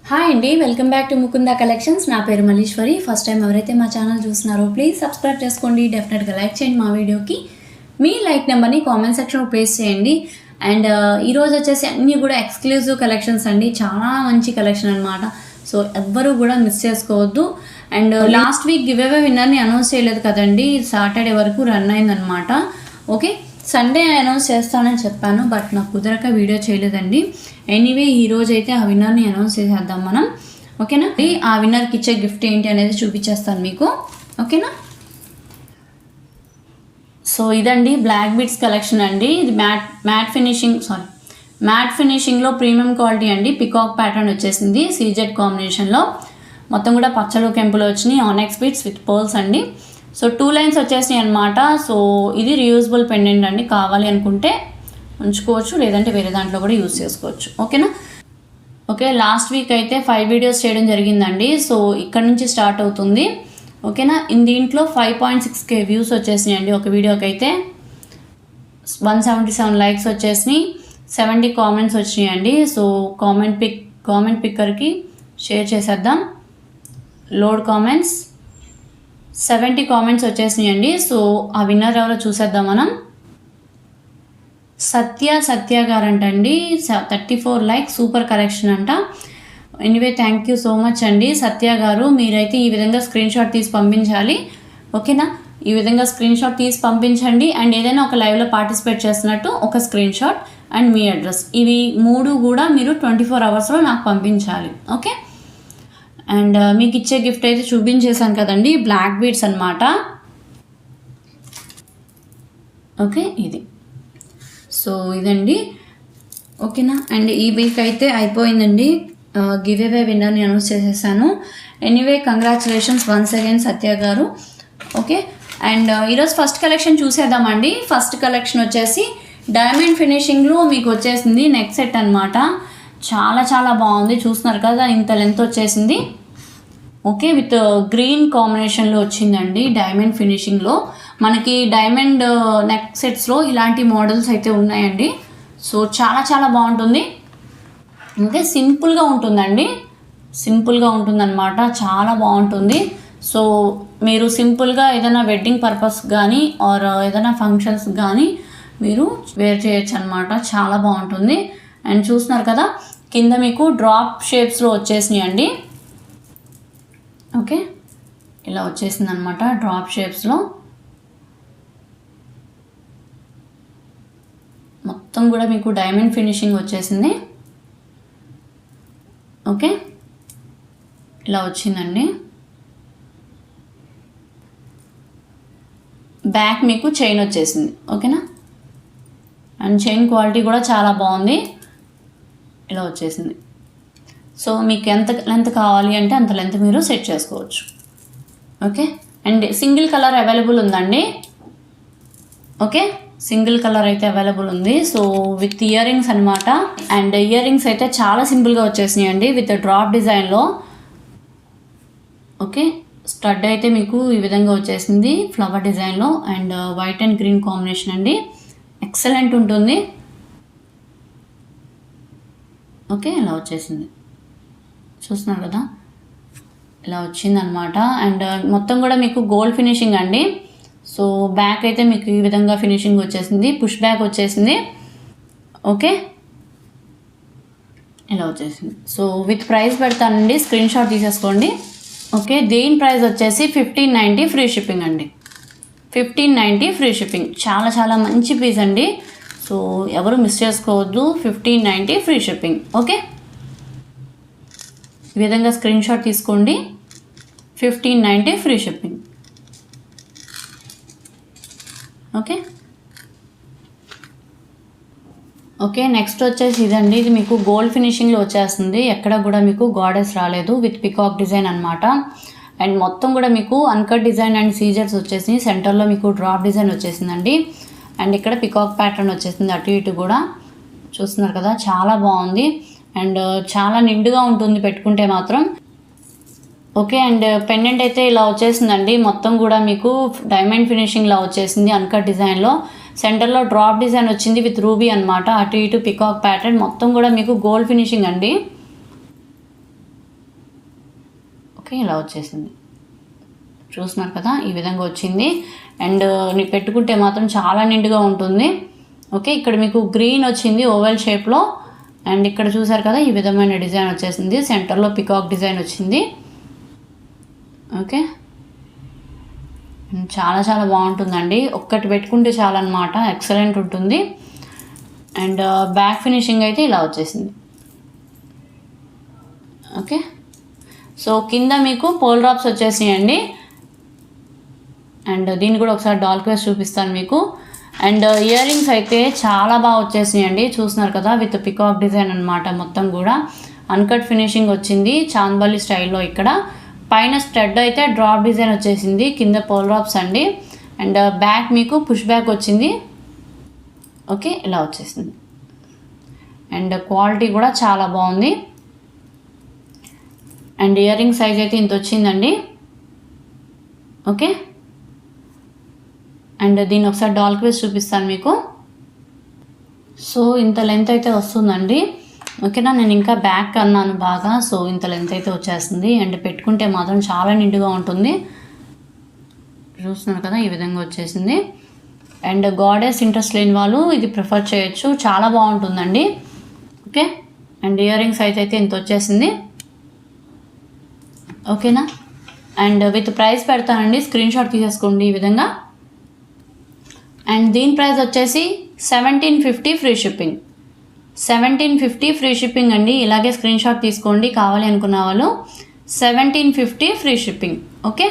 Hi అండి, welcome back to Mukunda collections. నా పేరు మల్లీశ్వరి. ఫస్ట్ టైం ఎవరైతే మా ఛానల్ చూస్తున్నారో ప్లీజ్ సబ్స్క్రైబ్ చేసుకోండి. డెఫినెట్గా లైక్ చేయండి మా వీడియోకి. మీ లైక్ నెంబర్ని కామెంట్ సెక్షన్లో ప్లేస్ చేయండి. అండ్ ఈరోజు వచ్చేసి అన్నీ కూడా ఎక్స్క్లూజివ్ కలెక్షన్స్ అండి. చాలా మంచి కలెక్షన్ అనమాట. సో ఎవ్వరూ కూడా మిస్ చేసుకోవద్దు. And last week giveaway విన్నర్ని అనౌన్స్ చేయలేదు కదండి, సాటర్డే వరకు రన్ అయిందనమాట. ఓకే, సండే అనౌన్స్ చేస్తానని చెప్పాను, బట్ నాకు కుదరక వీడియో చేయలేదండి. ఎనీవే ఈరోజు అయితే ఆ విన్నర్ని అనౌన్స్ చేసేద్దాం మనం. ఓకేనా, ఆ విన్నర్కి ఇచ్చే గిఫ్ట్ ఏంటి అనేది చూపించేస్తాను మీకు. ఓకేనా, సో ఇదండి బ్లాక్ బీడ్స్ కలెక్షన్ అండి. ఇది మ్యాట్ ఫినిషింగ్లో ప్రీమియం క్వాలిటీ అండి. పికాక్ ప్యాటర్న్ వచ్చేసింది సీజెడ్ కాంబినేషన్లో. మొత్తం కూడా పచ్చలు కెంపులు వచ్చినాయి. ఆనెక్స్ బీడ్స్ విత్ పర్ల్స్ అండి. సో 2 లైన్స్ వచ్చేసినాయి అనమాట. సో ఇది రీయూజబుల్ పెండెంట్ అండి. కావాలి అనుకుంటే ఉంచుకోవచ్చు, లేదంటే వేరే దాంట్లో కూడా యూజ్ చేసుకోవచ్చు. ఓకేనా. ఓకే, లాస్ట్ వీక్ అయితే 5 వీడియోస్ చేయడం జరిగిందండి. సో ఇక్కడ నుంచి స్టార్ట్ అవుతుంది. ఓకేనా, దీంట్లో 5.6K వ్యూస్ వచ్చేసినాయి అండి. ఒక వీడియోకి అయితే 177 లైక్స్ వచ్చేసినాయి, 70 కామెంట్స్ వచ్చినాయి అండి. సో కామెంట్ పిక్కర్కి షేర్ చేసేద్దాం. లోడ్ కామెంట్స్ 70 కామెంట్స్ వచ్చేసినాయి అండి. సో ఆ విన్నర్ ఎవరో చూసేద్దాం మనం. సత్య గారంటండి, 34 లైక్. సూపర్ కలెక్షన్ అంట. Anyway thank you so much అండి సత్య గారు. మీరైతే ఈ విధంగా స్క్రీన్ షాట్ తీసి పంపించాలి. ఓకేనా, ఈ విధంగా స్క్రీన్ షాట్ తీసి పంపించండి. అండ్ ఏదైనా ఒక లైవ్లో పార్టిసిపేట్ చేస్తున్నట్టు ఒక screen shot and me address, ఇవి 3 కూడా మీరు 24 అవర్స్లో నాకు పంపించాలి. ఓకే, అండ్ మీకు ఇచ్చే గిఫ్ట్ అయితే చూపించేశాను కదండి, బ్లాక్ బీడ్స్ అనమాట. ఓకే, ఇది సో ఇదండి. ఓకేనా, అండ్ ఈ వీక్ అయితే అయిపోయిందండి. గివ్ అవే విన్నర్ని అనౌన్స్ చేసేసాను. ఎనీవే కంగ్రాచులేషన్స్ వన్స్ అగైన్ సత్య గారు. ఓకే, అండ్ ఈరోజు ఫస్ట్ కలెక్షన్ చూసేద్దామండి. ఫస్ట్ కలెక్షన్ వచ్చేసి డైమండ్ ఫినిషింగ్లో మీకు వచ్చేసింది నెక్ సెట్ అనమాట. చాలా చాలా బాగుంది. చూస్తున్నారు కదా, ఇంత లెంత్ వచ్చేసింది. ఓకే, విత్ గ్రీన్ కాంబినేషన్లో వచ్చిందండి. డైమండ్ ఫినిషింగ్లో మనకి డైమండ్ నెక్ సెట్స్లో ఇలాంటి మోడల్స్ అయితే ఉన్నాయండి. సో చాలా చాలా బాగుంటుంది. ఓకే, సింపుల్గా ఉంటుందండి. సింపుల్గా ఉంటుందన్నమాట. చాలా బాగుంటుంది. సో మీరు సింపుల్గా ఏదైనా వెడ్డింగ్ పర్పస్ కానీ ఆర్ ఏదైనా ఫంక్షన్స్ కానీ మీరు వేర్ చేయొచ్చు అనమాట. చాలా బాగుంటుంది. అండ్ చూస్తున్నారు కదా, కింద మీకు డ్రాప్ షేప్స్లో వచ్చేసినాయి అండి. ఓకే, ఇలా వచ్చేసింది అనమాట డ్రాప్ షేప్స్లో. మొత్తం కూడా మీకు డైమండ్ ఫినిషింగ్ వచ్చేసింది. ఓకే, ఇలా వచ్చిందండి. బ్యాక్ మీకు చైన్ వచ్చేసింది. ఓకేనా, అండ్ చైన్ క్వాలిటీ కూడా చాలా బాగుంది. ఇలా వచ్చేసింది. సో మీకు ఎంత లెంత్ కావాలి అంటే అంత లెంత్ మీరు సెట్ చేసుకోవచ్చు. Okay, and single colour available ఉందండి. ఓకే, సింగిల్ కలర్ అయితే అవైలబుల్ ఉంది. సో విత్ ఇయర్ రింగ్స్ అనమాట. అండ్ ఇయర్ రింగ్స్ అయితే చాలా సింపుల్గా వచ్చేసినాయి అండి, విత్ డ్రాప్ డిజైన్లో. ఓకే, స్టడ్ అయితే మీకు ఈ విధంగా వచ్చేసింది ఫ్లవర్ డిజైన్లో. And white and green combination అండి. ఎక్సలెంట్ ఉంటుంది. ఓకే, ఇలా వచ్చేసింది. చూస్తున్నారు కదా, ఇలా వచ్చిందనమాట. అండ్ మొత్తం కూడా మీకు గోల్డ్ ఫినిషింగ్ అండి. సో బ్యాక్ అయితే మీకు ఈ విధంగా ఫినిషింగ్ వచ్చేసింది. పుష్ బ్యాక్ వచ్చేసింది. ఓకే, ఇలా వచ్చేసింది. సో విత్ ప్రైస్ పెడతానండి, స్క్రీన్ షాట్ తీసేసుకోండి. ఓకే, దీని ప్రైస్ వచ్చేసి 1590 ఫ్రీ షిప్పింగ్ అండి. 1590 ఫ్రీ షిప్పింగ్. చాలా చాలా మంచి పీస్ అండి. సో ఎవరు మిస్ చేసుకోవద్దు. 1590 ఫ్రీ షిప్పింగ్. ఓకే, ఈ విధంగా స్క్రీన్ షాట్ తీసుకోండి. 1590 free shipping. Okay okay, next వచ్చేసి ఇదండి. ఇది మీకు గోల్డ్ ఫినిషింగ్లో వచ్చేస్తుంది. ఎక్కడ కూడా మీకు గాడెస్ రాలేదు, విత్ పికాక్ డిజైన్ అనమాట. అండ్ మొత్తం కూడా మీకు అన్కట్ డిజైన్ అండ్ సీజర్స్ వచ్చేసి సెంటర్లో మీకు డ్రాప్ డిజైన్ వచ్చేసిందండి. అండ్ ఇక్కడ పికాక్ ప్యాటర్న్ వచ్చేసింది అటు ఇటు కూడా. చూస్తున్నారు కదా, చాలా బాగుంది. అండ్ చాలా నిండుగా ఉంటుంది పెట్టుకుంటే మాత్రం. ఓకే, అండ్ పెండెంట్ అయితే ఇలా వచ్చేసిందండి. మొత్తం కూడా మీకు డైమండ్ ఫినిషింగ్లా వచ్చేసింది అన్కట్ డిజైన్లో. సెంటర్లో డ్రాప్ డిజైన్ వచ్చింది విత్ రూబీ అనమాట. అటు ఇటు పికాక్ ప్యాటర్న్. మొత్తం కూడా మీకు గోల్డ్ ఫినిషింగ్ అండి. ఓకే, ఇలా వచ్చేసింది. చూస్తున్నారు కదా, ఈ విధంగా వచ్చింది. అండ్ నీకు పెట్టుకుంటే మాత్రం చాలా నిండుగా ఉంటుంది. ఓకే, ఇక్కడ మీకు గ్రీన్ వచ్చింది ఓవెల్ షేప్లో. అండ్ ఇక్కడ చూసారు కదా, ఈ విధమైన డిజైన్ వచ్చేసింది. సెంటర్లో పికాక్ డిజైన్ వచ్చింది. ఓకే, చాలా చాలా బాగుంటుందండి. ఒక్కటి పెట్టుకుంటే చాలన్నమాట, ఎక్సలెంట్ ఉంటుంది. అండ్ బ్యాక్ ఫినిషింగ్ అయితే ఇలా వచ్చేసింది. ఓకే, సో కింద మీకు పోల్ డ్రాప్స్ వచ్చేసినాయండి. అండ్ దీన్ని కూడా ఒకసారి డాల్క్ వేస్ చూపిస్తాను మీకు. అండ్ ఇయర్ రింగ్స్ అయితే చాలా బాగా వచ్చేసినాయండి. చూస్తున్నారు కదా, విత్ పికాక్ డిజైన్ అనమాట. మొత్తం కూడా అన్కట్ ఫినిషింగ్ వచ్చింది చాంద్బాలి స్టైల్లో. ఇక్కడ పైన స్టడ్ అయితే డ్రాప్ డిజైన్ వచ్చేసింది, కింద పోల్ డ్రాప్స్ అండి. అండ్ బ్యాక్ మీకు పుష్ బ్యాక్ వచ్చింది. ఓకే, ఇలా వచ్చేసింది. అండ్ క్వాలిటీ కూడా చాలా బాగుంది. అండ్ ఇయర్ రింగ్ సైజ్ అయితే ఇంత వచ్చిందండి. ఓకే, అండ్ దీన్ని ఒకసారి డాల్క్ వేస్ చూపిస్తాను మీకు. సో ఇంత లెంత్ అయితే వస్తుందండి. ఓకేనా, నేను ఇంకా బ్యాక్ అన్నాను బాగా. సో ఇంత లెంత్ అయితే వచ్చేస్తుంది. అండ్ పెట్టుకుంటే మాత్రం చాలా నిండుగా ఉంటుంది. చూస్తున్నారు కదా, ఈ విధంగా వచ్చేసింది. అండ్ గాడెస్ ఇంట్రెస్ట్ లేని వాళ్ళు ఇది ప్రిఫర్ చేయొచ్చు, చాలా బాగుంటుందండి. ఓకే, అండ్ ఇయర్ రింగ్స్ అయితే ఇంత వచ్చేసింది. ఓకేనా, అండ్ విత్ ప్రైస్ పెడతానండి, స్క్రీన్ షాట్ తీసేసుకోండి ఈ విధంగా. అండ్ దీని ప్రైస్ వచ్చేసి 1750 ఫ్రీ షిప్పింగ్. 1750 ఫ్రీ షిప్పింగ్ అండి. ఇలాగే స్క్రీన్ షాట్ తీసుకోండి కావాలి అనుకున్న వాళ్ళు. 1750 free shipping. Okay,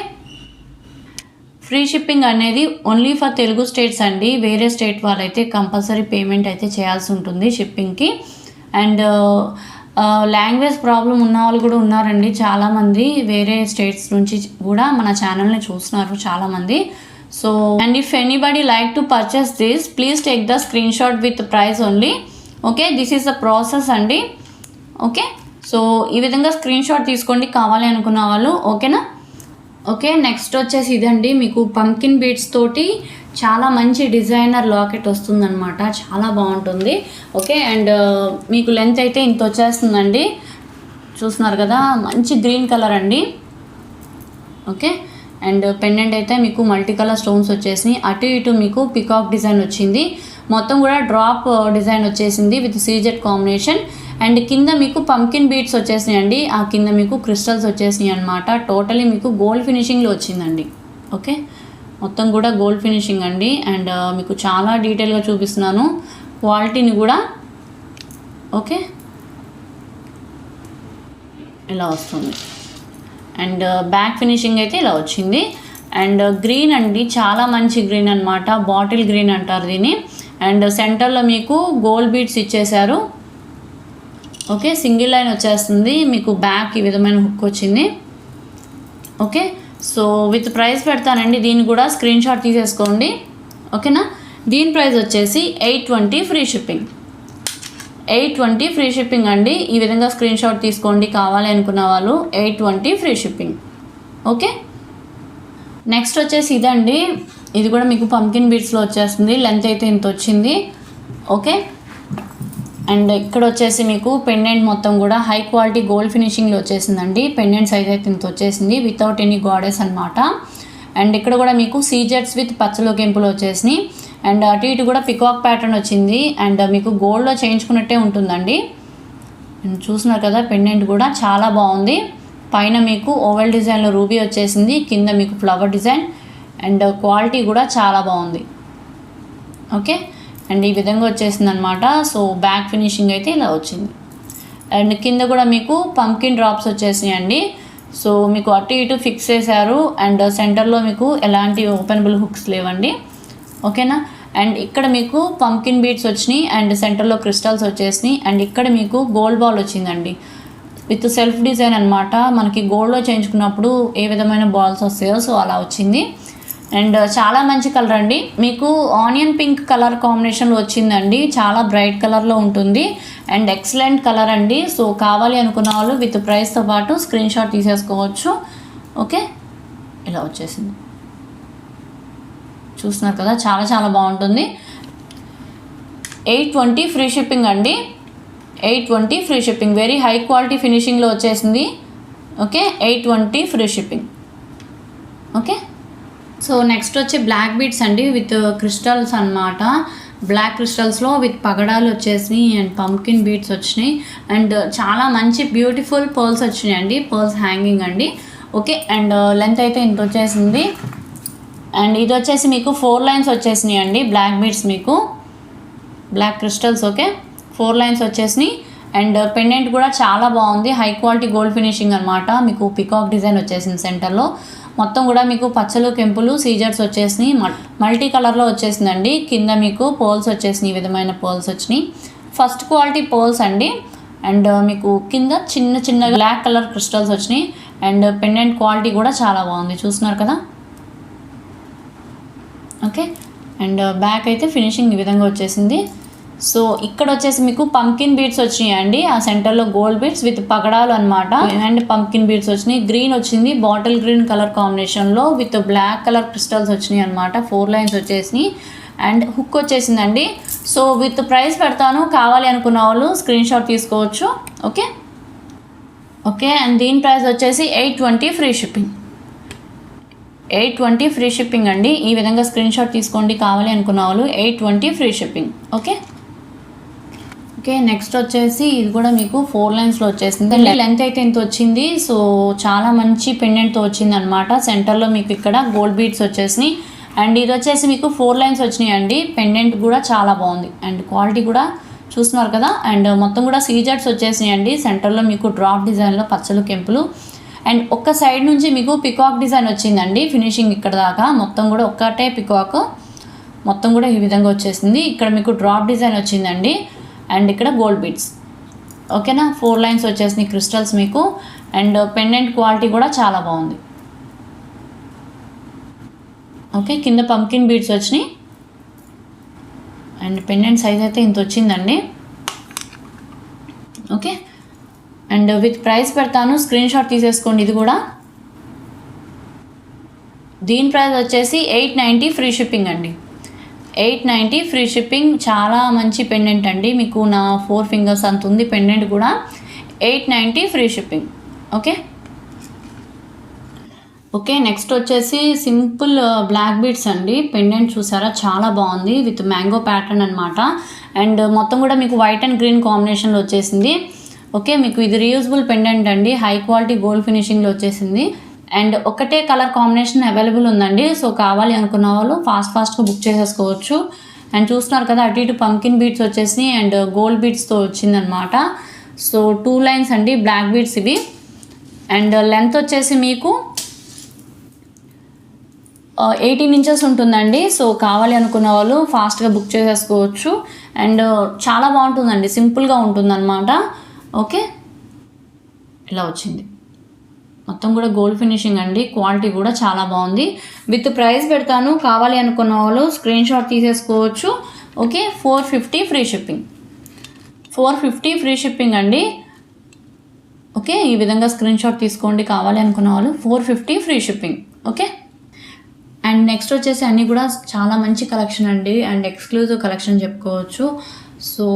free shipping అనేది ఓన్లీ ఫర్ తెలుగు స్టేట్స్ అండి. వేరే స్టేట్ వాళ్ళైతే కంపల్సరీ పేమెంట్ అయితే చేయాల్సి ఉంటుంది షిప్పింగ్కి. అండ్ లాంగ్వేజ్ ప్రాబ్లం ఉన్న వాళ్ళు కూడా ఉన్నారండి చాలామంది. వేరే స్టేట్స్ నుంచి కూడా మన ఛానల్ని చూస్తున్నారు చాలామంది. So and if anybody like to purchase this, please take the screen shot with price only. Okay, this is the process అండి. ఓకే, సో ఈ విధంగా స్క్రీన్ షాట్ తీసుకోండి కావాలి అనుకున్న వాళ్ళు. ఓకేనా. ఓకే, నెక్స్ట్ వచ్చేసి ఇదండి, మీకు పంకిన్ బీడ్స్ తోటి చాలా మంచి డిజైనర్ లాకెట్ వస్తుందన్నమాట, చాలా బాగుంటుంది. ఓకే, అండ్ మీకు లెంత్ అయితే ఇంత వచ్చేస్తుందండి. చూస్తున్నారు కదా, మంచి గ్రీన్ కలర్ అండి. ఓకే, అండ్ పెండెంట్ అయితే మీకు మల్టీ కలర్ స్టోన్స్ వచ్చేసినాయి. అటు ఇటు మీకు పికాక్ డిజైన్ వచ్చింది. మొత్తం కూడా డ్రాప్ డిజైన్ వచ్చేసింది విత్ సీజెట్ కాంబినేషన్. అండ్ కింద మీకు పంకిన్ బీడ్స్ వచ్చేసినాయి అండి. ఆ కింద మీకు క్రిస్టల్స్ వచ్చేసినాయి అనమాట. టోటలీ మీకు గోల్డ్ ఫినిషింగ్లో వచ్చిందండి. ఓకే, మొత్తం కూడా గోల్డ్ ఫినిషింగ్ అండి. అండ్ మీకు చాలా డీటెయిల్గా చూపిస్తున్నాను క్వాలిటీని కూడా. ఓకే, ఇలా వస్తుంది. అండ్ బ్యాక్ ఫినిషింగ్ అయితే ఇలా వచ్చింది. అండ్ గ్రీన్ అండి, చాలా మంచి గ్రీన్ అనమాట, బాటిల్ గ్రీన్ అంటారు దీన్ని. అండ్ సెంటర్లో మీకు గోల్డ్ బీడ్స్ ఇచ్చేశారు. ఓకే, సింగిల్ లైన్ వచ్చేస్తుంది మీకు. బ్యాక్ ఈ విధమైన హుక్ వచ్చింది. ఓకే, సో విత్ ప్రైస్ పెడతానండి, దీన్ని కూడా స్క్రీన్ షాట్ తీసేసుకోండి. ఓకేనా, దీని ప్రైస్ వచ్చేసి 820 ఫ్రీ షిప్పింగ్. 820 ఫ్రీ షిప్పింగ్ అండి. ఈ విధంగా స్క్రీన్ షాట్ తీసుకోండి కావాలి అనుకున్న వాళ్ళు. 820 ఫ్రీ షిప్పింగ్. ఓకే, నెక్స్ట్ వచ్చేసి ఇదండి, ఇది కూడా మీకు పంకిన్ బీడ్స్లో వచ్చేస్తుంది. లెంత్ అయితే ఇంత వచ్చింది. ఓకే, అండ్ ఇక్కడ వచ్చేసి మీకు పెండెంట్ మొత్తం కూడా హై క్వాలిటీ గోల్డ్ ఫినిషింగ్లో వచ్చేసిందండి. పెండెంట్ సైజ్ అయితే ఇంత వచ్చేసింది వితౌట్ ఎనీ గాడెస్ అనమాట. అండ్ ఇక్కడ కూడా మీకు సీజెట్స్ విత్ పచ్చలో కెంపులు వచ్చేసినాయి. అండ్ అటు ఇటు కూడా పికాక్ ప్యాటర్న్ వచ్చింది. అండ్ మీకు గోల్డ్లో చేయించుకున్నట్టే ఉంటుందండి. అండ్ చూస్తున్నారు కదా, పెండెంట్ కూడా చాలా బాగుంది. పైన మీకు ఓవెల్ డిజైన్లో రూబీ వచ్చేసింది, కింద మీకు ఫ్లవర్ డిజైన్. అండ్ క్వాలిటీ కూడా చాలా బాగుంది. ఓకే, అండ్ ఈ విధంగా వచ్చేసింది అనమాట. సో బ్యాక్ ఫినిషింగ్ అయితే ఇలా వచ్చింది. అండ్ కింద కూడా మీకు పంకిన్ డ్రాప్స్ వచ్చేసినాయండి. సో మీకు అటు ఇటు ఫిక్స్ చేశారు. అండ్ సెంటర్లో మీకు ఎలాంటి ఓపెనబుల్ హుక్స్ లేవండి. ఓకేనా, అండ్ ఇక్కడ మీకు పంకిన్ బీడ్స్ వచ్చినాయి. అండ్ సెంటర్లో క్రిస్టల్స్ వచ్చేసినాయి. అండ్ ఇక్కడ మీకు గోల్డ్ బాల్ వచ్చిందండి విత్ సెల్ఫ్ డిజైన్ అనమాట. మనకి గోల్డ్లో చేయించుకున్నప్పుడు ఏ విధమైన బాల్స్ వస్తాయో సో అలా వచ్చింది. అండ్ చాలా మంచి కలర్ అండి, మీకు ఆనియన్ పింక్ కలర్ కాంబినేషన్లో వచ్చిందండి. చాలా బ్రైట్ కలర్లో ఉంటుంది. అండ్ ఎక్సలెంట్ కలర్ అండి. సో కావాలి అనుకున్న వాళ్ళు విత్ ప్రైస్తో పాటు స్క్రీన్ షాట్ తీసేసుకోవచ్చు. ఓకే, ఇలా వచ్చేసింది. చూస్తున్నారు కదా, చాలా చాలా బాగుంటుంది. 820 ఫ్రీ షిప్పింగ్ అండి. 820 free shipping. Very high quality ఫినిషింగ్లో వచ్చేసింది. Okay, 820 free shipping. Okay, so next వచ్చి బ్లాక్ బీడ్స్ అండి విత్ క్రిస్టల్స్ అనమాట. బ్లాక్ క్రిస్టల్స్లో విత్ పగడాలు వచ్చేసినాయి అండ్ పంకిన్ బీడ్స్ వచ్చినాయి అండ్ చాలా మంచి బ్యూటిఫుల్ పర్ల్స్ వచ్చినాయి అండి, పర్ల్స్ హ్యాంగింగ్ అండి. ఓకే, అండ్ లెంత్ అయితే ఇంత వచ్చేసింది అండ్ ఇది వచ్చేసి మీకు 4 లైన్స్ వచ్చేసినాయి అండి బ్లాక్ బీడ్స్, మీకు బ్లాక్ క్రిస్టల్స్. ఓకే, 4 లైన్స్ వచ్చేసినాయి అండ్ పెండెంట్ కూడా చాలా బాగుంది, హై క్వాలిటీ గోల్డ్ ఫినిషింగ్ అనమాట. మీకు పికాక్ డిజైన్ వచ్చేసింది సెంటర్లో, మొత్తం కూడా మీకు పచ్చలు కెంపులు సీజర్స్ వచ్చేసినాయి, మల్టీ కలర్లో వచ్చేసిందండి. కింద మీకు పోల్స్ వచ్చేసినాయి, ఈ విధమైన పోల్స్ వచ్చినాయి, ఫస్ట్ క్వాలిటీ పోల్స్ అండి. అండ్ మీకు కింద చిన్న చిన్న బ్లాక్ కలర్ క్రిస్టల్స్ వచ్చినాయి అండ్ పెండెంట్ క్వాలిటీ కూడా చాలా బాగుంది, చూస్తున్నారు కదా. ఓకే, అండ్ బ్యాక్ అయితే ఫినిషింగ్ ఈ విధంగా వచ్చేసింది. సో ఇక్కడ వచ్చేసి మీకు పంకిన్ బీడ్స్ వచ్చినాయండి, ఆ సెంటర్లో గోల్డ్ బీడ్స్ విత్ పగడాలు అనమాట. అండ్ పంకిన్ బీడ్స్ వచ్చినాయి, గ్రీన్ వచ్చింది, బాటిల్ గ్రీన్ కలర్ కాంబినేషన్లో విత్ బ్లాక్ కలర్ క్రిస్టల్స్ వచ్చినాయి అనమాట. 4 లైన్స్ వచ్చేసినాయి అండ్ హుక్ వచ్చేసిందండి. సో విత్ ప్రైస్ పెడతాను, కావాలి అనుకున్న వాళ్ళు స్క్రీన్ షాట్ తీసుకోవచ్చు. ఓకే ఓకే, అండ్ దీని ప్రైస్ వచ్చేసి 820 ఫ్రీ షిప్పింగ్. 820 ఫ్రీ షిప్పింగ్ అండి. ఈ విధంగా స్క్రీన్ షాట్ తీసుకోండి కావాలి అనుకున్న వాళ్ళు, 820 free shipping. Okay okay, next వచ్చేసి ఇది కూడా మీకు 4 లైన్స్లో వచ్చేసింది. లెంత్ అయితే ఇంత వచ్చింది. సో చాలా మంచి పెండెంట్తో వచ్చింది అనమాట. సెంటర్లో మీకు ఇక్కడ గోల్డ్ బీడ్స్ వచ్చేసినాయి అండ్ ఇది వచ్చేసి మీకు 4 లైన్స్ వచ్చినాయి అండి. పెండెంట్ కూడా చాలా బాగుంది అండ్ క్వాలిటీ కూడా చూస్తున్నారు కదా. అండ్ మొత్తం కూడా సీజర్స్ వచ్చేసినాయి అండి. సెంటర్లో మీకు డ్రాప్ డిజైన్లో పచ్చలు కెంపులు అండ్ ఒక్క సైడ్ నుంచి మీకు పికాక్ డిజైన్ వచ్చిందండి. ఫినిషింగ్ ఇక్కడ దాకా మొత్తం కూడా ఒక్కటే పికాక్, మొత్తం కూడా ఈ విధంగా వచ్చేసింది. ఇక్కడ మీకు డ్రాప్ డిజైన్ వచ్చిందండి అండ్ ఇక్కడ గోల్డ్ బీడ్స్. ఓకేనా, 4 లైన్స్ వచ్చేసినాయి క్రిస్టల్స్ మీకు అండ్ పెండెంట్ క్వాలిటీ కూడా చాలా బాగుంది. ఓకే, కింద పంకిన్ బీడ్స్ వచ్చినాయి అండ్ పెండెంట్ సైజ్ అయితే ఇంత వచ్చిందండి. ఓకే, అండ్ విత్ ప్రైస్ పెడతాను, స్క్రీన్ షాట్ తీసేసుకోండి. ఇది కూడా దీని ప్రైస్ వచ్చేసి 890 ఫ్రీ షిప్పింగ్ అండి. 890 ఫ్రీ షిప్పింగ్. చాలా మంచి పెండెంట్ అండి, మీకు నా 4 ఫింగర్స్ అంత ఉంది పెండెంట్ కూడా. 890 free shipping. Okay okay, next వచ్చేసి సింపుల్ బ్లాక్ బీడ్స్ అండి. పెండెంట్ చూసారా చాలా బాగుంది విత్ మ్యాంగో ప్యాటర్న్ అనమాట. అండ్ మొత్తం కూడా మీకు వైట్ అండ్ గ్రీన్ కాంబినేషన్లో వచ్చేసింది. ఓకే, మీకు ఇది రీయూజబుల్ పెండెంట్ అండి, హై క్వాలిటీ గోల్డ్ ఫినిషింగ్లో వచ్చేసింది అండ్ ఒకటే కలర్ కాంబినేషన్ అవైలబుల్ ఉందండి. సో కావాలి అనుకున్న వాళ్ళు ఫాస్ట్గా బుక్ చేసేసుకోవచ్చు. అండ్ చూస్తున్నారు కదా, అటు ఇటు పంకిన్ బీడ్స్ వచ్చేసి అండ్ గోల్డ్ బీడ్స్తో వచ్చిందనమాట. సో 2 లైన్స్ అండి బ్లాక్ బీడ్స్ ఇవి అండ్ లెంత్ వచ్చేసి మీకు 18 ఇంచెస్ ఉంటుందండి. సో కావాలి అనుకున్న వాళ్ళు ఫాస్ట్గా బుక్ చేసేసుకోవచ్చు అండ్ చాలా బాగుంటుందండి, సింపుల్గా ఉంటుందన్నమాట. ఓకే, ఇలా వచ్చింది, మొత్తం కూడా గోల్డ్ ఫినిషింగ్ అండి, క్వాలిటీ కూడా చాలా బాగుంది. విత్ ప్రైస్ పెడతాను, కావాలి అనుకున్న వాళ్ళు స్క్రీన్ షాట్ తీసేసుకోవచ్చు. Okay, 450 free shipping. 450 free shipping అండి. ఓకే, ఈ విధంగా స్క్రీన్ షాట్ తీసుకోండి కావాలి అనుకున్న వాళ్ళు, 450 free shipping. Okay, and next వచ్చేసి అన్నీ కూడా చాలా మంచి కలెక్షన్ అండి అండ్ ఎక్స్క్లూజివ్ కలెక్షన్ చెప్పుకోవచ్చు. సో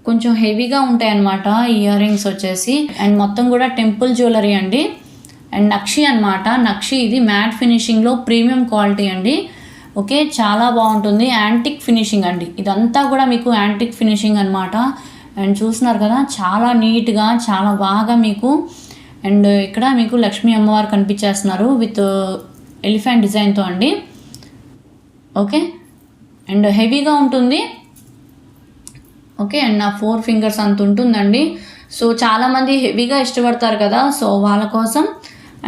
కొంచెం హెవీగా ఉంటాయి అన్నమాట ఇయర్ రింగ్స్ వచ్చేసి అండ్ మొత్తం కూడా టెంపుల్ జ్యువెలరీ అండి అండ్ నక్షి అనమాట. నక్షి ఇది మ్యాట్ ఫినిషింగ్లో ప్రీమియం క్వాలిటీ అండి. ఓకే, చాలా బాగుంటుంది, యాంటిక్ ఫినిషింగ్ అండి. ఇదంతా కూడా మీకు యాంటిక్ ఫినిషింగ్ అనమాట. అండ్ చూస్తున్నారు కదా, చాలా నీట్గా చాలా బాగా మీకు. అండ్ ఇక్కడ మీకు లక్ష్మీ అమ్మవారు కనిపించేస్తున్నారు విత్ ఎలిఫెంట్ డిజైన్తో అండి. ఓకే, అండ్ హెవీగా ఉంటుంది. ఓకే, అండ్ నా 4 ఫింగర్స్ అంత ఉంటుందండి. సో చాలామంది హెవీగా ఇష్టపడతారు కదా, సో వాళ్ళ కోసం.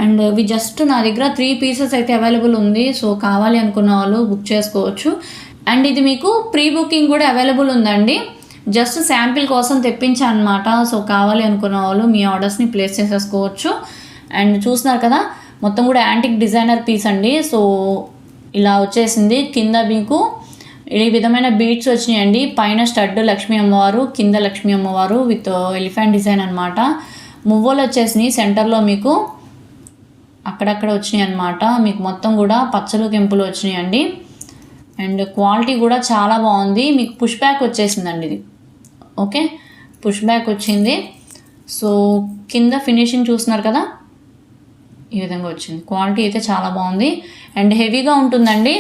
అండ్ ఇవి జస్ట్ నా దగ్గర 3 పీసెస్ అయితే అవైలబుల్ ఉంది. సో కావాలి అనుకున్న వాళ్ళు బుక్ చేసుకోవచ్చు. అండ్ ఇది మీకు ప్రీ బుకింగ్ కూడా అవైలబుల్ ఉందండి, జస్ట్ శాంపిల్ కోసం తెప్పించాను అనమాట. సో కావాలి అనుకున్న వాళ్ళు మీ ఆర్డర్స్ని ప్లేస్ చేసేసుకోవచ్చు. అండ్ చూస్తున్నారు కదా, మొత్తం కూడా యాంటిక్ డిజైనర్ పీస్ అండి. సో ఇలా వచ్చేసింది, కింద మీకు ఈ విధమైన బీడ్స్ వచ్చినాయండి. పైన స్టడ్ లక్ష్మీ అమ్మవారు, కింద లక్ష్మీ అమ్మవారు విత్ ఎలిఫెంట్ డిజైన్ అనమాట. మువ్వలు వచ్చేసినాయి సెంటర్లో మీకు, అక్కడక్కడ వచ్చినాయి అనమాట. మీకు మొత్తం కూడా పచ్చలు కెంపులు వచ్చినాయండి అండ్ క్వాలిటీ కూడా చాలా బాగుంది. మీకు పుష్ బ్యాక్ వచ్చేసిందండి ఇది. ఓకే, పుష్ బ్యాక్ వచ్చింది. సో కింద ఫినిషింగ్ చూస్తున్నారు కదా, ఈ విధంగా వచ్చింది. క్వాలిటీ అయితే చాలా బాగుంది అండ్ హెవీగా ఉంటుందండి.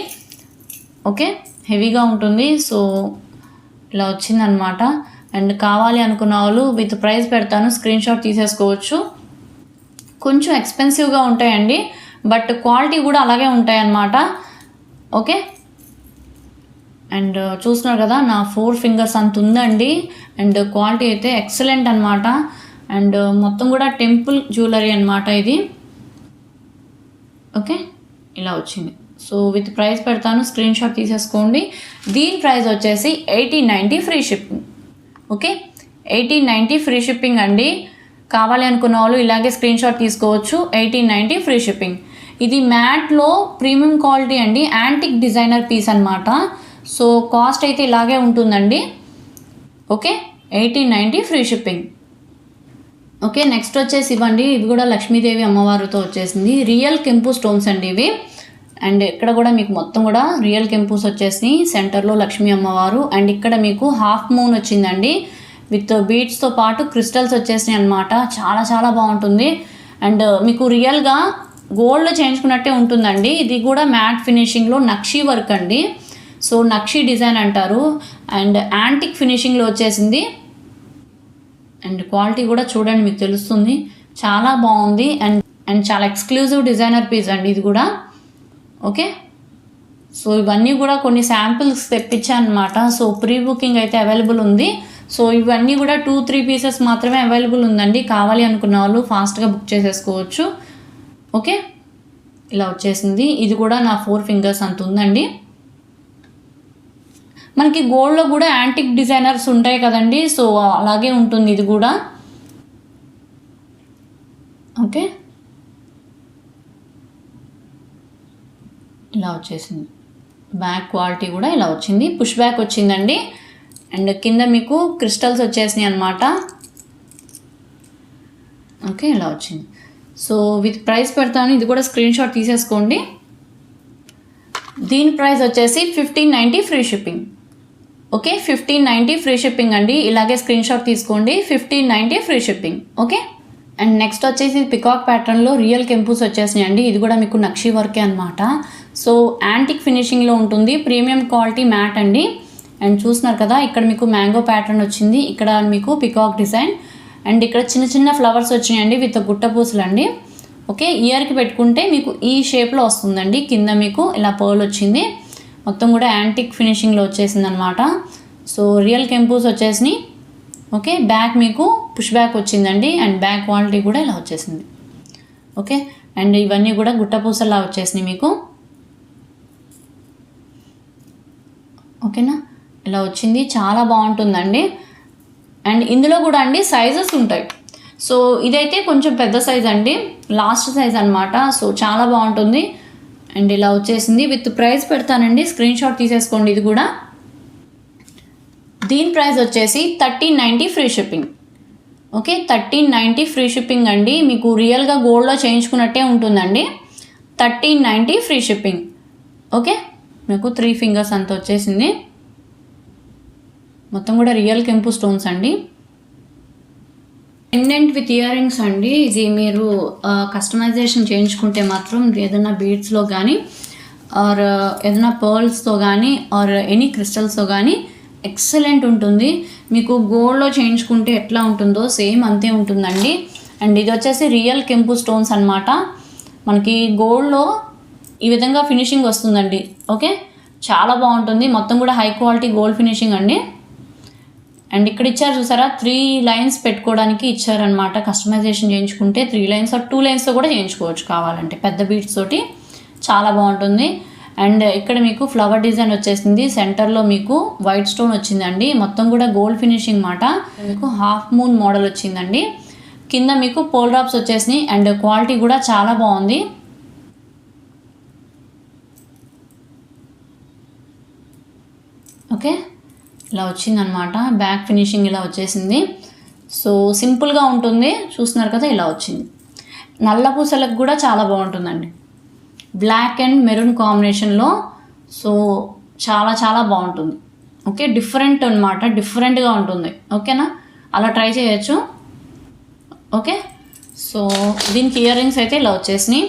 ఓకే, హెవీగా ఉంటుంది. సో ఇలా వచ్చిందనమాట. అండ్ కావాలి అనుకున్న వాళ్ళు విత్ ప్రైస్ పెడతాను, స్క్రీన్ షాట్ తీసేసుకోవచ్చు. కొంచెం ఎక్స్పెన్సివ్గా ఉంటాయండి, బట్ క్వాలిటీ కూడా అలాగే ఉంటాయి అన్నమాట. ఓకే, అండ్ చూస్తున్నారు కదా నా 4 ఫింగర్స్ అంత ఉందండి. అండ్ క్వాలిటీ అయితే ఎక్సలెంట్ అనమాట. అండ్ మొత్తం కూడా టెంపుల్ జ్యువెలరీ అనమాట ఇది. ఓకే, ఇలా వచ్చింది. సో విత్ ప్రైస్ పెడతాను, స్క్రీన్ షాట్ తీసేసుకోండి. దీని ప్రైస్ వచ్చేసి 1890 free shipping. Okay, 1890 free shipping అండి. కావాలి అనుకున్న వాళ్ళు ఇలాగే స్క్రీన్ షాట్ తీసుకోవచ్చు. 1890 ఫ్రీ షిప్పింగ్. ఇది మ్యాట్లో ప్రీమియం క్వాలిటీ అండి, యాంటిక్ డిజైనర్ పీస్ అనమాట. సో కాస్ట్ అయితే ఇలాగే ఉంటుందండి. Okay, 1890 free shipping. Okay, next వచ్చేసి ఇవ్వండి. ఇవి కూడా లక్ష్మీదేవి అమ్మవారితో వచ్చేసింది. రియల్ కెంపు స్టోన్స్ అండి ఇవి. అండ్ ఇక్కడ కూడా మీకు మొత్తం కూడా రియల్ కెంపుస్ వచ్చేసినాయి. సెంటర్లో లక్ష్మీ అమ్మవారు అండ్ ఇక్కడ మీకు హాఫ్ మూన్ వచ్చిందండి విత్ బీడ్స్తో పాటు క్రిస్టల్స్ వచ్చేసినాయి అనమాట. చాలా చాలా బాగుంటుంది. అండ్ మీకు రియల్గా గోల్డ్ చేయించుకున్నట్టే ఉంటుందండి. ఇది కూడా మ్యాట్ ఫినిషింగ్లో నక్షీ వర్క్ అండి. సో నక్షీ డిజైన్ అంటారు. అండ్ యాంటిక్ ఫినిషింగ్లో వచ్చేసింది. అండ్ క్వాలిటీ కూడా చూడండి, మీకు తెలుస్తుంది, చాలా బాగుంది. అండ్ చాలా ఎక్స్క్లూజివ్ డిజైనర్ పీస్ అండి ఇది కూడా. ఓకే, సో ఇవన్నీ కూడా కొన్ని శాంపిల్స్ తెప్పించాను అనమాట. సో ప్రీ బుకింగ్ అయితే అవైలబుల్ ఉంది. సో ఇవన్నీ కూడా 2-3 పీసెస్ మాత్రమే అవైలబుల్ ఉందండి. కావాలి అనుకున్న వాళ్ళు ఫాస్ట్గా బుక్ చేసేసుకోవచ్చు. ఓకే, ఇలా వచ్చేసింది. ఇది కూడా నా 4 ఫింగర్స్ అంత ఉందండి. మనకి గోల్డ్లో కూడా యాంటిక్ డిజైనర్స్ ఉంటాయి కదండి, సో అలాగే ఉంటుంది ఇది కూడా. ఓకే, ఇలా వచ్చేసింది. బ్యాక్ క్వాలిటీ కూడా ఇలా వచ్చింది, పుష్ బ్యాక్ వచ్చిందండి. అండ్ కింద మీకు క్రిస్టల్స్ వచ్చేసినాయి అనమాట. ఓకే, ఇలా వచ్చింది. సో విత్ ప్రైస్ పెడతాను, ఇది కూడా స్క్రీన్ షాట్ తీసేసుకోండి. దీని ప్రైస్ వచ్చేసి 1590 free shipping. Okay, 1590 free shipping అండి. ఇలాగే స్క్రీన్ షాట్ తీసుకోండి. 1590 free shipping. Okay, and next వచ్చేసి పికాక్ ప్యాటర్న్లో రియల్ కెంపుస్ వచ్చేసినాయి అండి. ఇది కూడా మీకు నక్షీ వర్కే అనమాట. సో యాంటిక్ ఫినిషింగ్లో ఉంటుంది, ప్రీమియం క్వాలిటీ మ్యాట్ అండి. అండ్ చూస్తున్నారు కదా, ఇక్కడ మీకు మ్యాంగో ప్యాటర్న్ వచ్చింది, ఇక్కడ మీకు పికాక్ డిజైన్ అండ్ ఇక్కడ చిన్న చిన్న ఫ్లవర్స్ వచ్చినాయండి విత్ గుట్ట పూసలు అండి. ఓకే, ఇయర్కి పెట్టుకుంటే మీకు ఈ షేప్లో వస్తుందండి. కింద మీకు ఇలా పర్ల్ వచ్చింది, మొత్తం కూడా యాంటిక్ ఫినిషింగ్లో వచ్చేసింది అనమాట. సో రియల్ కెంపుస్ వచ్చేసినాయి. ఓకే, బ్యాక్ మీకు పుష్ బ్యాక్ వచ్చిందండి అండ్ బ్యాక్ క్వాలిటీ కూడా ఇలా వచ్చేసింది. ఓకే, అండ్ ఇవన్నీ కూడా గుట్ట పూసలా వచ్చేసినాయి మీకు. ఓకేనా, ఇలా వచ్చింది, చాలా బాగుంటుందండి. అండ్ ఇందులో కూడా అండి సైజెస్ ఉంటాయి. సో ఇదైతే కొంచెం పెద్ద సైజ్ అండి, లాస్ట్ సైజ్ అనమాట. సో చాలా బాగుంటుంది. అండ్ ఇలా వచ్చేసింది. విత్ ప్రైస్ పెడతానండి, స్క్రీన్ షాట్ తీసేసుకోండి. ఇది కూడా దీని ప్రైస్ వచ్చేసి 1390 free shipping. Okay, 1390 free shipping అండి. మీకు రియల్గా గోల్డ్లో చేయించుకున్నట్టే ఉంటుందండి. 1390 ఫ్రీ షిప్పింగ్. ఓకే, మీకు 3 ఫింగర్స్ అంత వచ్చేసింది. మొత్తం కూడా రియల్ కెంపు స్టోన్స్ అండి. పెండెంట్ విత్ ఇయర్ రింగ్స్ అండి. ఇది మీరు కస్టమైజేషన్ చేయించుకుంటే మాత్రం ఏదైనా బీడ్స్లో కానీ ఆర్ ఏదైనా పర్ల్స్తో కానీ ఆర్ ఎనీ క్రిస్టల్స్తో కానీ ఎక్సలెంట్ ఉంటుంది. మీకు గోల్డ్లో చేయించుకుంటే ఎట్లా ఉంటుందో సేమ్ అంతే ఉంటుందండి. అండ్ ఇది వచ్చేసి రియల్ కెంపు స్టోన్స్ అనమాట. మనకి గోల్డ్లో ఈ విధంగా ఫినిషింగ్ వస్తుందండి. ఓకే, చాలా బాగుంటుంది. మొత్తం కూడా హై క్వాలిటీ గోల్డ్ ఫినిషింగ్ అండి. అండ్ ఇక్కడ ఇచ్చారు చూసారా, 3 లైన్స్ పెట్టుకోవడానికి ఇచ్చారనమాట. కస్టమైజేషన్ చేయించుకుంటే 3 లైన్స్ ఆర్ 2 లైన్స్తో కూడా చేయించుకోవచ్చు కావాలంటే, పెద్ద బీడ్స్ తోటి చాలా బాగుంటుంది. అండ్ ఇక్కడ మీకు ఫ్లవర్ డిజైన్ వచ్చేసింది, సెంటర్లో మీకు వైట్ స్టోన్ వచ్చిందండి. మొత్తం కూడా గోల్డ్ ఫినిషింగ్ మాట. మీకు హాఫ్ మూన్ మోడల్ వచ్చిందండి. కింద మీకు పోల్ డ్రాప్స్ వచ్చేసినాయి అండ్ క్వాలిటీ కూడా చాలా బాగుంది. ఓకే, ఇలా వచ్చిందనమాట. బ్యాక్ ఫినిషింగ్ ఇలా వచ్చేసింది. సో సింపుల్గా ఉంటుంది, చూస్తున్నారు కదా, ఇలా వచ్చింది. నల్ల పూసలకు కూడా చాలా బాగుంటుందండి, బ్లాక్ అండ్ మెరూన్ కాంబినేషన్లో. సో చాలా చాలా బాగుంటుంది. ఓకే, డిఫరెంట్ అనమాట, డిఫరెంట్గా ఉంటుంది. ఓకేనా, అలా ట్రై చేయొచ్చు. ఓకే, సో దీనికి ఇయర్ రింగ్స్ అయితే ఇలా వచ్చేసినాయి.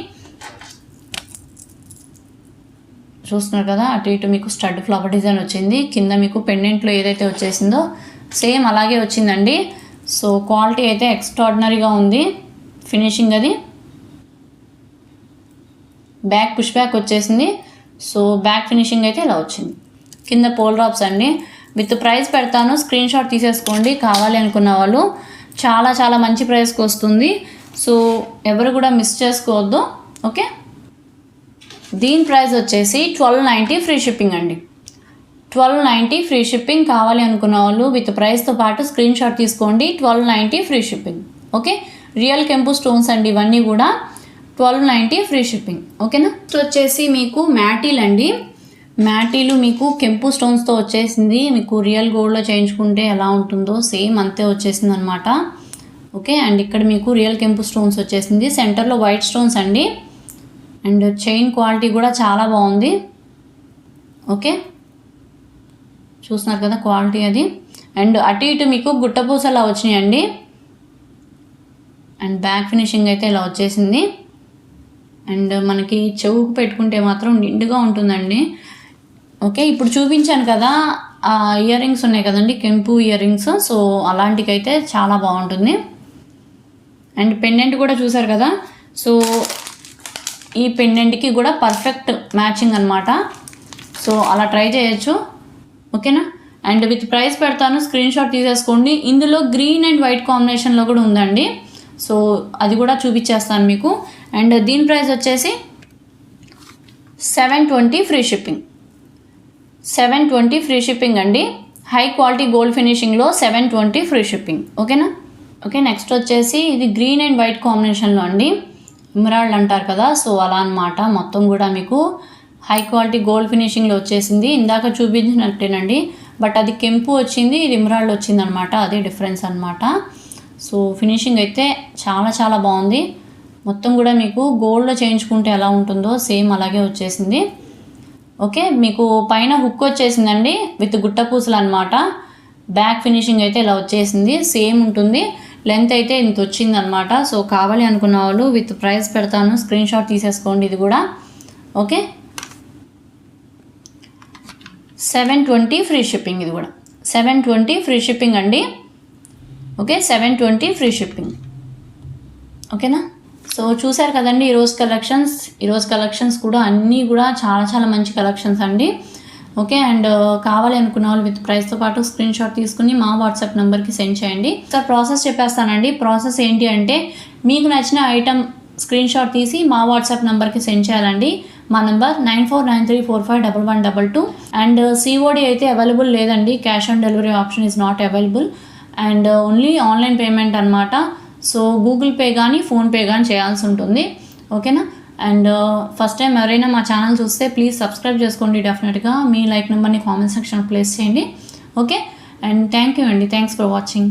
చూస్తున్నారు కదా, అటు ఇటు మీకు స్టడ్ ఫ్లవర్ డిజైన్ వచ్చింది. కింద మీకు పెండెంట్లో ఏదైతే వచ్చేసిందో సేమ్ అలాగే వచ్చిందండి. సో క్వాలిటీ అయితే ఎక్స్ట్రాడినరీగా ఉంది ఫినిషింగ్ అది. బ్యాక్ పుష్ బ్యాక్ వచ్చేసింది. సో బ్యాక్ ఫినిషింగ్ అయితే ఇలా వచ్చింది. కింద పోల్ డ్రాప్స్ అండి. విత్ ప్రైస్ పెడతాను, స్క్రీన్ షాట్ తీసేసుకోండి కావాలి అనుకున్న వాళ్ళు. చాలా చాలా మంచి ప్రైస్కి వస్తుంది. సో ఎవరు కూడా మిస్ చేసుకోవద్దు. ఓకే, దీని ప్రైస్ వచ్చేసి 1290 ఫ్రీ షిప్పింగ్ అండి. 1290 ఫ్రీ షిప్పింగ్. కావాలి అనుకున్న వాళ్ళు విత్ ప్రైస్తో పాటు స్క్రీన్ షాట్ తీసుకోండి. 1290 ఫ్రీ షిప్పింగ్. ఓకే, రియల్ కెంపు స్టోన్స్ అండి ఇవన్నీ కూడా. 1290 ఫ్రీ షిప్పింగ్. ఓకేనా. నెక్స్ట్ వచ్చేసి మీకు మ్యాటీలు అండి. మ్యాటీలు మీకు కెంపు స్టోన్స్తో వచ్చేసింది. మీకు రియల్ గోల్డ్లో చేయించుకుంటే ఎలా ఉంటుందో సేమ్ అంతే వచ్చేసింది అనమాట. ఓకే, అండ్ ఇక్కడ మీకు రియల్ కెంపు స్టోన్స్ వచ్చేసింది. సెంటర్లో వైట్ స్టోన్స్ అండి. అండ్ చైన్ క్వాలిటీ కూడా చాలా బాగుంది. ఓకే, చూస్తున్నారు కదా క్వాలిటీ అది. అండ్ అటు ఇటు మీకు గుట్టపూసలా వచ్చినాయండి. అండ్ బ్యాక్ ఫినిషింగ్ అయితే ఇలా వచ్చేసింది. అండ్ మనకి చెవుకు పెట్టుకుంటే మాత్రం నిండుగా ఉంటుందండి. ఓకే, ఇప్పుడు చూపించాను కదా ఆ ఇయర్ రింగ్స్ ఉన్నాయి కదండి, కెంపు ఇయర్ రింగ్స్. సో అలాంటికైతే చాలా బాగుంటుంది. అండ్ పెండెంట్ కూడా చూసారు కదా. సో ఈ పెండెంట్కి కూడా పర్ఫెక్ట్ మ్యాచింగ్ అనమాట. సో అలా ట్రై చేయొచ్చు. ఓకేనా. అండ్ విత్ ప్రైస్ పెడతాను, స్క్రీన్ షాట్ తీసేసుకోండి. ఇందులో గ్రీన్ అండ్ వైట్ కాంబినేషన్లో కూడా ఉందండి. సో అది కూడా చూపించేస్తాను మీకు. అండ్ దీని ప్రైస్ వచ్చేసి 720 ఫ్రీ షిప్పింగ్. 720 ఫ్రీ షిప్పింగ్ అండి. హై క్వాలిటీ గోల్డ్ ఫినిషింగ్లో 720 ఫ్రీ షిప్పింగ్. ఓకేనా. ఓకే, నెక్స్ట్ వచ్చేసి ఇది గ్రీన్ అండ్ వైట్ కాంబినేషన్లో అండి. ఎమరాల్డ్ అంటారు కదా, సో అలా అనమాట. మొత్తం కూడా మీకు హై క్వాలిటీ గోల్డ్ ఫినిషింగ్లో వచ్చేసింది. ఇందాక చూపించినట్టేనండి, బట్ అది కెంపు వచ్చింది, ఇది ఎమరాల్డ్ వచ్చింది అనమాట. అదే డిఫరెన్స్ అనమాట. సో ఫినిషింగ్ అయితే చాలా చాలా బాగుంది. మొత్తం కూడా మీకు గోల్డ్లో చేయించుకుంటే ఎలా ఉంటుందో సేమ్ అలాగే వచ్చేసింది. ఓకే, మీకు పైన హుక్ వచ్చేసిందండి విత్ గుట్టపూసలు అనమాట. బ్యాక్ ఫినిషింగ్ అయితే ఇలా వచ్చేసింది, సేమ్ ఉంటుంది. లెంత్ అయితే ఇంత వచ్చింది అనమాట. సో కావాలి అనుకున్న వాళ్ళు విత్ ప్రైస్ పెడతాను, స్క్రీన్ షాట్ తీసేసుకోండి ఇది కూడా. Okay, 720 free shipping. ఇది కూడా 720 ఫ్రీ షిప్పింగ్ అండి. Okay, 720 free shipping. ఓకేనా. సో చూసారు కదండి ఈరోజు కలెక్షన్స్ కూడా అన్నీ కూడా చాలా చాలా మంచి కలెక్షన్స్ అండి. ఓకే, అండ్ కావాలి అనుకున్న వాళ్ళు విత్ ప్రైస్తో పాటు స్క్రీన్ షాట్ తీసుకుని మా వాట్సాప్ నెంబర్కి సెండ్ చేయండి. Sir process చెప్పేస్తానండి. ప్రాసెస్ ఏంటి అంటే, మీకు నచ్చిన ఐటమ్ స్క్రీన్ షాట్ తీసి మా వాట్సాప్ నెంబర్కి సెండ్ చేయాలండి. మా నెంబర్ 9493451122. అండ్ సిఓడి అయితే అవైలబుల్ లేదండి, cash on delivery option is not available. And only online payment అనమాట. సో గూగుల్ పే కానీ ఫోన్పే కానీ చేయాల్సి ఉంటుంది. ఓకేనా. అండ్ ఫస్ట్ టైం ఎవరైనా మా ఛానల్ చూస్తే ప్లీజ్ సబ్స్క్రైబ్ చేసుకోండి. డెఫినెట్గా మీ లైక్ నెంబర్ని కామెంట్ సెక్షన్లో ప్లేస్ చేయండి. ఓకే, అండ్ థ్యాంక్ యూ అండి. Thanks for watching.